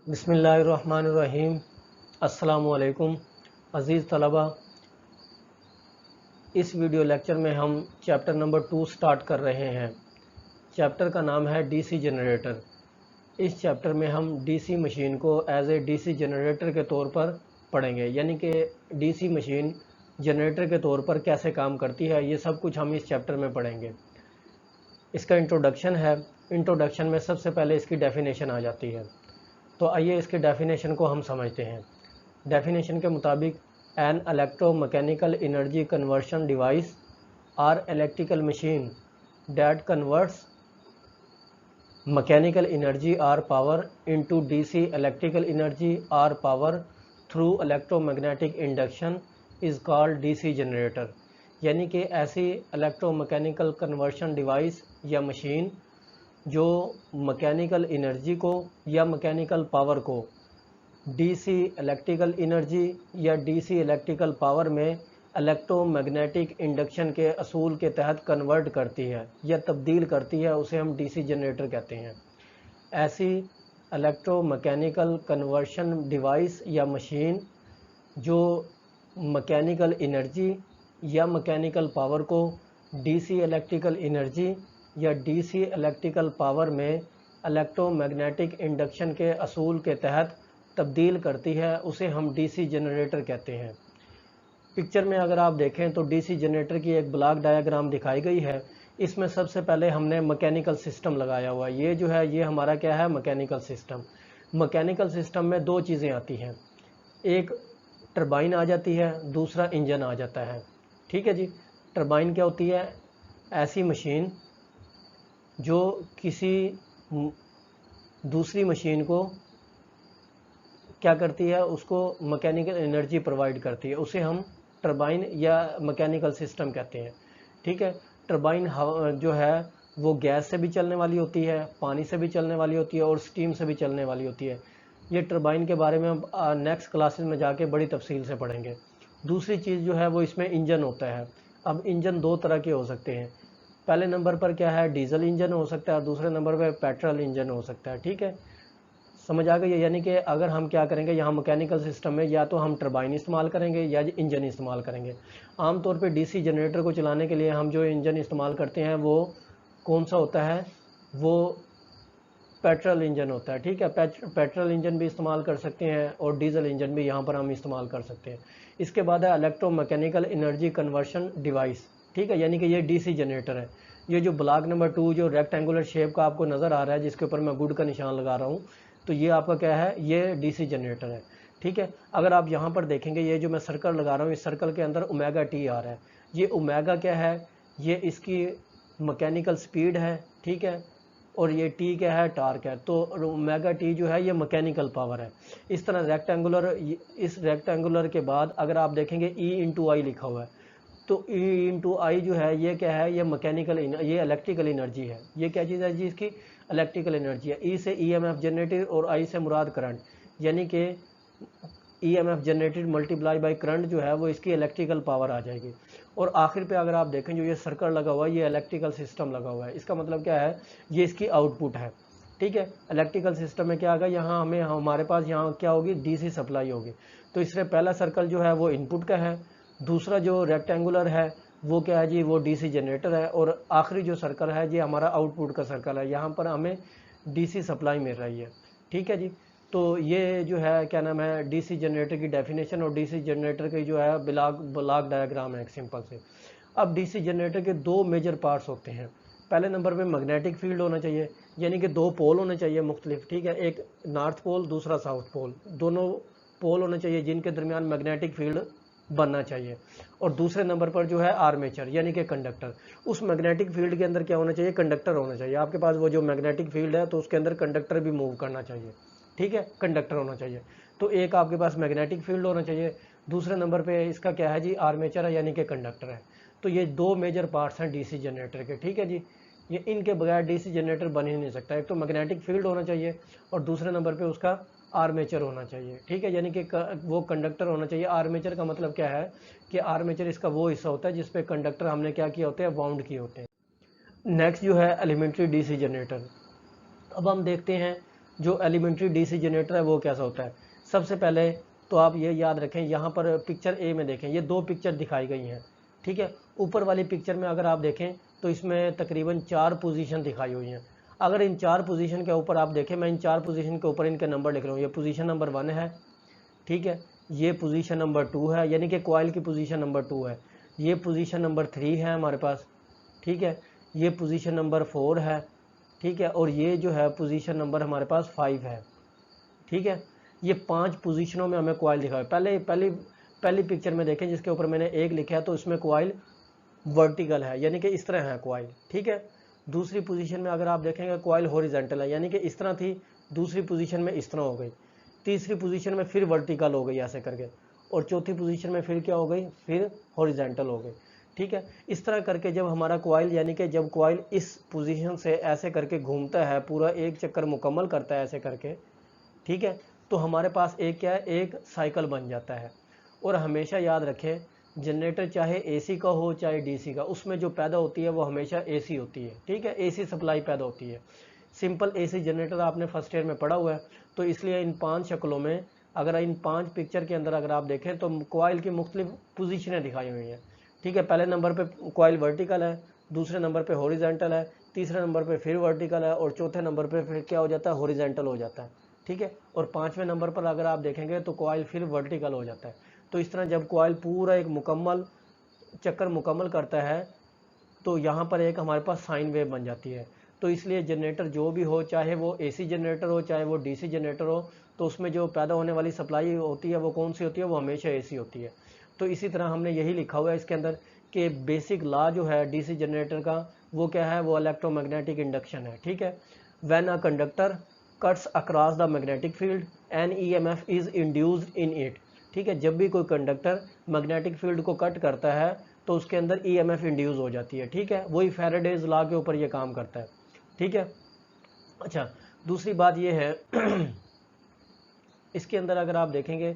बिस्मिल्लाहिर्रहमानिर्रहीम। अस्सलामुअलैकुम अज़ीज़ तलबा। इस वीडियो लेक्चर में हम चैप्टर नंबर 2 स्टार्ट कर रहे हैं। चैप्टर का नाम है डीसी जनरेटर। इस चैप्टर में हम डीसी मशीन को एज ए डीसी जनरेटर के तौर पर पढ़ेंगे, यानी कि डीसी मशीन जनरेटर के तौर पर कैसे काम करती है, ये सब कुछ हम इस चैप्टर में पढ़ेंगे। इसका इंट्रोडक्शन है। इंट्रोडक्शन में सबसे पहले इसकी डेफिनेशन आ जाती है। तो आइए इसके डेफिनेशन को हम समझते हैं। डेफिनेशन के मुताबिक an electromechanical energy conversion device or electrical machine that converts mechanical energy or power into DC electrical energy or power through electromagnetic induction is called DC generator. यानी कि ऐसी इलेक्ट्रोमैकेनिकल कन्वर्शन डिवाइस या machine जो mechanical energy को या mechanical power को DC electrical energy या DC electrical power में इलेक्ट्रोमैग्नेटिक इंडक्शन के असूल के तहत कन्वर्ट करती है या तब्दील करती है, उसे हम डीसी जनरेटर कहते हैं। ऐसी इलेक्ट्रोमैकेनिकल कन्वर्शन डिवाइस या मशीन जो मैकेनिकल एनर्जी या मैकेनिकल पावर को डीसी इलेक्ट्रिकल एनर्जी या डीसी इलेक्ट्रिकल पावर में इलेक्ट्रोमैग्नेटिक इंडक्शन के असूल के तहत तब्दील करती है, उसे हम डीसी जनरेटर कहते हैं। पिक्चर में अगर आप देखें तो डीसी जनरेटर की एक ब्लॉक डायग्राम दिखाई गई है। इसमें सबसे पहले हमने मैकेनिकल सिस्टम लगाया हुआ है। ये जो है ये हमारा क्या है, मैकेनिकल सिस्टम। मैकेनिकल सिस्टम में दो चीज़ें आती हैं, एक टरबाइन आ जाती है, दूसरा इंजन आ जाता है। ठीक है जी। टरबाइन क्या होती है? ऐसी मशीन जो किसी दूसरी मशीन को क्या करती है, उसको मैकेनिकल एनर्जी प्रोवाइड करती है, उसे हम टरबाइन या मैकेनिकल सिस्टम कहते हैं। ठीक है। टरबाइन जो है वो गैस से भी चलने वाली होती है, पानी से भी चलने वाली होती है और स्टीम से भी चलने वाली होती है। ये टरबाइन के बारे में हम नेक्स्ट क्लासेस में जाके बड़ी तफसील से पढ़ेंगे। दूसरी चीज़ जो है वो इसमें इंजन होता है। अब इंजन दो तरह के हो सकते हैं। पहले नंबर पर क्या है, डीजल इंजन हो सकता है और दूसरे नंबर पर पेट्रोल इंजन हो सकता है। ठीक है, समझ आ गई। यानी कि अगर हम क्या करेंगे यहाँ मैकेनिकल सिस्टम में, या तो हम टरबाइन इस्तेमाल करेंगे या इंजन इस्तेमाल करेंगे। आमतौर पे डीसी जनरेटर को चलाने के लिए हम जो इंजन इस्तेमाल करते हैं वो कौन सा होता है, वो पेट्रोल इंजन होता है। ठीक है, पेट्रोल इंजन भी इस्तेमाल कर सकते हैं और डीजल इंजन भी यहाँ पर हम इस्तेमाल कर सकते हैं। इसके बाद है इलेक्ट्रोमैकेनिकल एनर्जी कन्वर्शन डिवाइस। ठीक है, यानी कि ये डीसी जनरेटर है। ये जो ब्लॉक नंबर 2 जो रेक्टेंगुलर शेप का आपको नज़र आ रहा है, जिसके ऊपर मैं गुड का निशान लगा रहा हूँ, तो ये आपका क्या है, ये डीसी जनरेटर है। ठीक है। अगर आप यहाँ पर देखेंगे, ये जो मैं सर्कल लगा रहा हूँ, इस सर्कल के अंदर ओमेगा टी आ रहा है। ये ओमेगा क्या है, ये इसकी मैकेनिकल स्पीड है। ठीक है, और ये टी क्या है, टार्क है। तो ओमेगा टी जो है ये मैकेनिकल पावर है। इस तरह रेक्टेंगुलर, इस रेक्टेंगुलर के बाद अगर आप देखेंगे ई इंटू आई लिखा हुआ है, तो ई इंटू आई जो है ये क्या है, ये मैकेनिकल, ये इलेक्ट्रिकल एनर्जी है। ये क्या चीज़ है जी, इसकी इलेक्ट्रिकल एनर्जी है। ई से ईएमएफ जनरेटेड और आई से मुराद करंट, यानी कि EMF generated multiply by current जो है वो इसकी इलेक्ट्रिकल पावर आ जाएगी। और आखिर पे अगर आप देखें, जो ये सर्कल लगा हुआ है, ये इलेक्ट्रिकल सिस्टम लगा हुआ है। इसका मतलब क्या है, ये इसकी आउटपुट है। ठीक है, इलेक्ट्रिकल सिस्टम में क्या आएगा, यहाँ हमें हमारे पास यहाँ क्या होगी, डीसी सप्लाई होगी। तो इससे पहला सर्कल जो है वो इनपुट का है, दूसरा जो रेक्टेंगुलर है वो क्या है जी, वो डीसी जनरेटर है, और आखिरी जो सर्कल है ये हमारा आउटपुट का सर्कल है। यहाँ पर हमें डीसी सप्लाई मिल रही है। ठीक है जी। तो ये जो है क्या नाम है, डीसी जनरेटर की डेफिनेशन और डीसी जनरेटर की जो है ब्लॉक डायग्राम है एक सिंपल से। अब डीसी जनरेटर के दो मेजर पार्ट्स होते हैं। पहले नंबर पे मैग्नेटिक फील्ड होना चाहिए, यानी कि दो पोल होने चाहिए मुख्तलिफ। ठीक है, एक नॉर्थ पोल, दूसरा साउथ पोल, दोनों पोल होने चाहिए जिनके दरमियान मैग्नेटिक फील्ड बनना चाहिए। और दूसरे नंबर पर जो है आर्मेचर, यानी कि कंडक्टर। उस मैग्नेटिक फील्ड के अंदर क्या होना चाहिए, कंडक्टर होना चाहिए। आपके पास वो जो मैग्नेटिक फील्ड है तो उसके अंदर कंडक्टर भी मूव करना चाहिए। ठीक है, कंडक्टर होना चाहिए। तो एक आपके पास मैग्नेटिक फील्ड होना चाहिए, दूसरे नंबर पे इसका क्या है जी, आर्मेचर है, यानी कि कंडक्टर है। तो ये दो मेजर पार्ट्स हैं डीसी जनरेटर के। ठीक है जी, ये इनके बगैर डीसी जनरेटर बन ही नहीं सकता। एक तो मैग्नेटिक फील्ड होना चाहिए और दूसरे नंबर पे उसका आर्मेचर होना चाहिए। ठीक है, यानी कि वो कंडक्टर होना चाहिए। आर्मेचर का मतलब क्या है कि आर्मेचर इसका वो हिस्सा होता है जिसपे कंडक्टर हमने क्या किए होते हैं, वाउंड किए होते हैं। नेक्स्ट जो है एलिमेंट्री डीसी जनरेटर। अब हम देखते हैं जो एलिमेंट्री डीसी जनरेटर है वो कैसा होता है। सबसे पहले तो आप ये याद रखें, यहाँ पर पिक्चर ए में देखें, ये दो पिक्चर दिखाई गई हैं, ठीक है। ऊपर वाली पिक्चर में अगर आप देखें तो इसमें तकरीबन 4 पोजीशन दिखाई हुई हैं। अगर इन 4 पोजीशन के ऊपर आप देखें, मैं इन 4 पोजीशन के ऊपर इनके नंबर लिख रहा हूँ। ये पोजीशन नंबर 1 है, ठीक है। ये पोजीशन नंबर 2 है, यानी कि कॉइल की पोजीशन नंबर 2 है। ये पोजीशन नंबर 3 है हमारे पास, ठीक है। ये पोजीशन नंबर 4 है, ठीक है। और ये जो है पोजीशन नंबर हमारे पास 5 है, ठीक है। ये 5 पोजीशनों में हमें कॉइल दिखा है। पहली पिक्चर में देखें जिसके ऊपर मैंने 1 लिखा है, तो इसमें कॉइल वर्टिकल है, यानी कि इस तरह है कॉइल, ठीक है। दूसरी पोजीशन में अगर आप देखेंगे कॉइल हॉरिजॉन्टल है, यानी कि इस तरह थी, दूसरी पोजीशन में इस तरह हो गई, तीसरी पोजीशन में फिर वर्टिकल हो गई ऐसे करके, और चौथी पोजीशन में फिर क्या हो गई, फिर हॉरिजॉन्टल हो गई, ठीक है। इस तरह करके जब हमारा कॉइल, यानी कि जब कॉइल इस पोजीशन से ऐसे करके घूमता है, पूरा एक चक्कर मुकम्मल करता है ऐसे करके, ठीक है, तो हमारे पास एक क्या है, एक साइकिल बन जाता है। और हमेशा याद रखें, जनरेटर चाहे एसी का हो चाहे डीसी का, उसमें जो पैदा होती है वो हमेशा एसी होती है, ठीक है। एसी सप्लाई पैदा होती है। सिंपल एसी जनरेटर आपने फर्स्ट ईयर में पढ़ा हुआ है, तो इसलिए इन 5 शक्लों में, अगर इन 5 पिक्चर के अंदर अगर आप देखें तो कॉइल की मुख्तलिफ पोजीशनें दिखाई हुई हैं, ठीक है। पहले नंबर पे कॉइल वर्टिकल है, दूसरे नंबर पे हॉरिजॉन्टल है, तीसरे नंबर पे फिर वर्टिकल है, और चौथे नंबर पे फिर क्या हो जाता है, हॉरिजॉन्टल हो जाता है, ठीक है। और 5वें नंबर पर अगर आप देखेंगे तो कॉइल फिर वर्टिकल हो जाता है। तो इस तरह जब कॉइल पूरा एक मुकम्मल चक्कर मुकम्मल करता है, तो यहाँ पर एक हमारे पास साइन वेव बन जाती है। तो इसलिए जनरेटर जो भी हो, चाहे वो एसी जनरेटर हो चाहे वो डीसी जनरेटर हो, तो उसमें जो पैदा होने वाली सप्लाई होती है वो कौन सी होती है, वो हमेशा एसी होती है। तो इसी तरह हमने यही लिखा हुआ है इसके अंदर कि बेसिक लॉ जो है डीसी जनरेटर का वो क्या है, वो इलेक्ट्रोमैग्नेटिक इंडक्शन है, ठीक है। When a conductor cuts across the magnetic field an EMF is induced in it, ठीक है। जब भी कोई कंडक्टर मैग्नेटिक फील्ड को कट करता है तो उसके अंदर ईएमएफ इंड्यूस हो जाती है, ठीक है। वही फैराडेज लॉ के ऊपर ये काम करता है, ठीक है। अच्छा, दूसरी बात ये है इसके अंदर अगर आप देखेंगे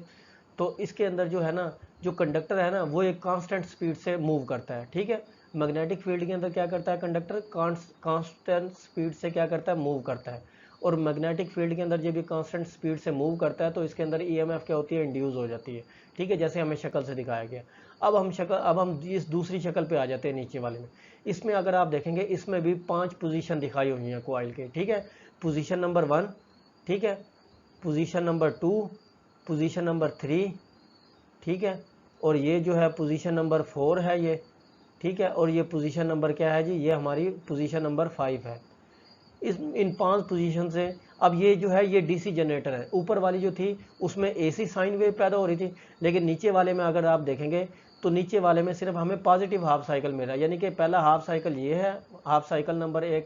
तो इसके अंदर जो है ना, जो कंडक्टर है ना, वो एक कांस्टेंट स्पीड से मूव करता है, ठीक है। मैग्नेटिक फील्ड के अंदर क्या करता है, कंडक्टर कांस्टेंट स्पीड से क्या करता है, मूव करता है। और मैग्नेटिक फील्ड के अंदर जब ये कांस्टेंट स्पीड से मूव करता है तो इसके अंदर ईएमएफ क्या होती है, इंड्यूस हो जाती है, ठीक है, जैसे हमें शक्ल से दिखाया गया। अब हम इस दूसरी शक्ल पे आ जाते हैं, नीचे वाले में। इसमें अगर आप देखेंगे इसमें भी 5 पोजीशन दिखाई हुई हैं कॉइल के, ठीक है। पोजीशन नंबर 1, ठीक है, पोजीशन नंबर 2, पोजीशन नंबर 3, ठीक है। और ये जो है पोजीशन नंबर 4 है ये, ठीक है। और ये पोजीशन नंबर क्या है जी, ये हमारी पोजीशन नंबर 5 है। इन 5 पोजीशन से अब ये जो है ये डीसी जनरेटर है। ऊपर वाली जो थी उसमें एसी साइन वेव पैदा हो रही थी, लेकिन नीचे वाले में अगर आप देखेंगे तो नीचे वाले में सिर्फ हमें पॉजिटिव हाफ साइकिल मिल रहा है, यानी कि पहला हाफ साइकिल ये है, हाफ साइकिल नंबर 1,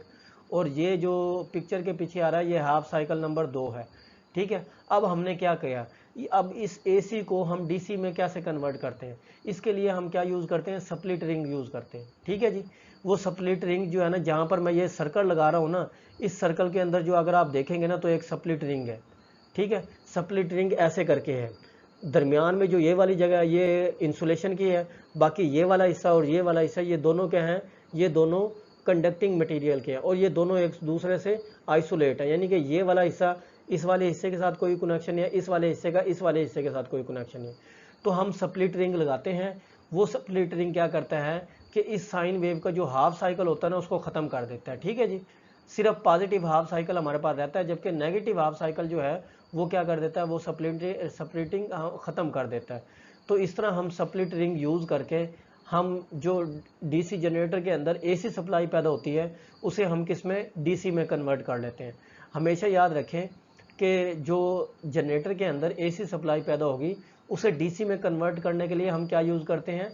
और ये जो पिक्चर के पीछे आ रहा है ये हाफ साइकिल नंबर 2 है, ठीक है। अब हमने क्या किया, अब इस एसी को हम डीसी में कैसे कन्वर्ट करते हैं, इसके लिए हम क्या यूज़ करते हैं, स्प्लिट रिंग यूज़ करते हैं, ठीक है जी। वो स्प्लिट रिंग जो है ना, जहाँ पर मैं ये सर्कल लगा रहा हूँ ना, इस सर्कल के अंदर जो अगर आप देखेंगे ना तो एक स्प्लिट रिंग है, ठीक है। स्प्लिट रिंग ऐसे करके है, दरमियान में जो ये वाली जगह है ये इंसुलेशन की है, बाकी ये वाला हिस्सा और ये वाला हिस्सा ये दोनों क्या हैं, ये दोनों कंडक्टिंग मटेरियल के हैं, और ये दोनों एक दूसरे से आइसोलेट है, यानी कि ये वाला हिस्सा इस वाले हिस्से के साथ कोई कनेक्शन नहीं है, इस वाले हिस्से का इस वाले हिस्से के साथ कोई कनेक्शन नहीं है। तो हम स्प्लिट रिंग लगाते हैं। वो स्प्लिट रिंग क्या करता है कि इस साइन वेव का जो हाफ साइकिल होता है ना उसको ख़त्म कर देता है, ठीक है जी। सिर्फ पॉजिटिव हाफ साइकिल हमारे पास रहता है, जबकि नेगेटिव हाफ साइकिल जो है वो क्या कर देता है, वो स्प्लिटिंग ख़त्म कर देता है। तो इस तरह हम स्प्लिट रिंग यूज़ करके हम जो डीसी जनरेटर के अंदर एसी सप्लाई पैदा होती है उसे हम किस में, डीसी में कन्वर्ट कर लेते हैं। हमेशा याद रखें कि जो जनरेटर के अंदर एसी सप्लाई पैदा होगी उसे डीसी में कन्वर्ट करने के लिए हम क्या यूज़ करते हैं,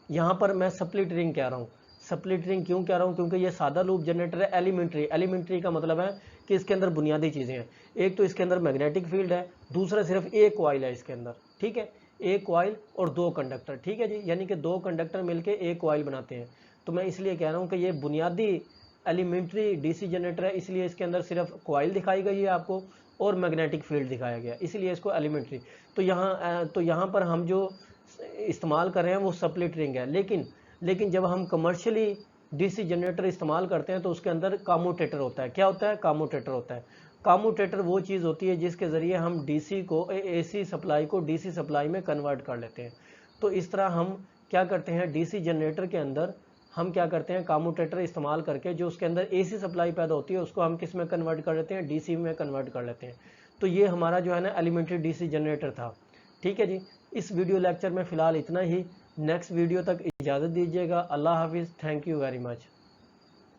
यहाँ पर मैं स्प्लिट रिंग कह रहा हूँ। स्प्लिट रिंग क्यों कह रहा हूँ, क्योंकि ये सादा लूप जनरेटर है। एलिमेंट्री का मतलब है कि इसके अंदर बुनियादी चीज़ें हैं। एक तो इसके अंदर मैग्नेटिक फील्ड है, दूसरा सिर्फ एक कॉइल है इसके अंदर, ठीक है, एक कॉइल और 2 कंडक्टर, ठीक है जी, यानी कि 2 कंडक्टर मिलके एक कॉइल बनाते हैं। तो मैं इसलिए कह रहा हूँ कि ये बुनियादी एलिमेंट्री डीसी जनरेटर है, इसलिए इसके अंदर सिर्फ कॉइल दिखाई गई है आपको और मैग्नेटिक फील्ड दिखाया गया, इसलिए इसको एलिमेंट्री। तो यहाँ पर हम जो इस्तेमाल कर रहे हैं वो स्प्लिट रिंग है, लेकिन जब हम कमर्शियली डीसी जनरेटर इस्तेमाल करते हैं तो उसके अंदर कम्यूटेटर होता है। क्या होता है, कम्यूटेटर होता है। कामोटेटर वो चीज़ होती है जिसके ज़रिए हम डीसी को एसी सप्लाई को डीसी सप्लाई में कन्वर्ट कर लेते हैं। तो इस तरह हम क्या करते हैं, डीसी जनरेटर के अंदर हम क्या करते हैं, कामोटेटर इस्तेमाल करके जो उसके अंदर एसी सप्लाई पैदा होती है उसको हम किस में कन्वर्ट कर लेते हैं, डीसी में कन्वर्ट कर लेते हैं। तो ये हमारा जो है ना एलिमेंट्री डीसी जनरेटर था। ठीक है जी, इस वीडियो लेक्चर में फ़िलहाल इतना ही। नेक्स्ट वीडियो तक इजाज़त दीजिएगा। अल्लाह हाफिज़। Thank you very much.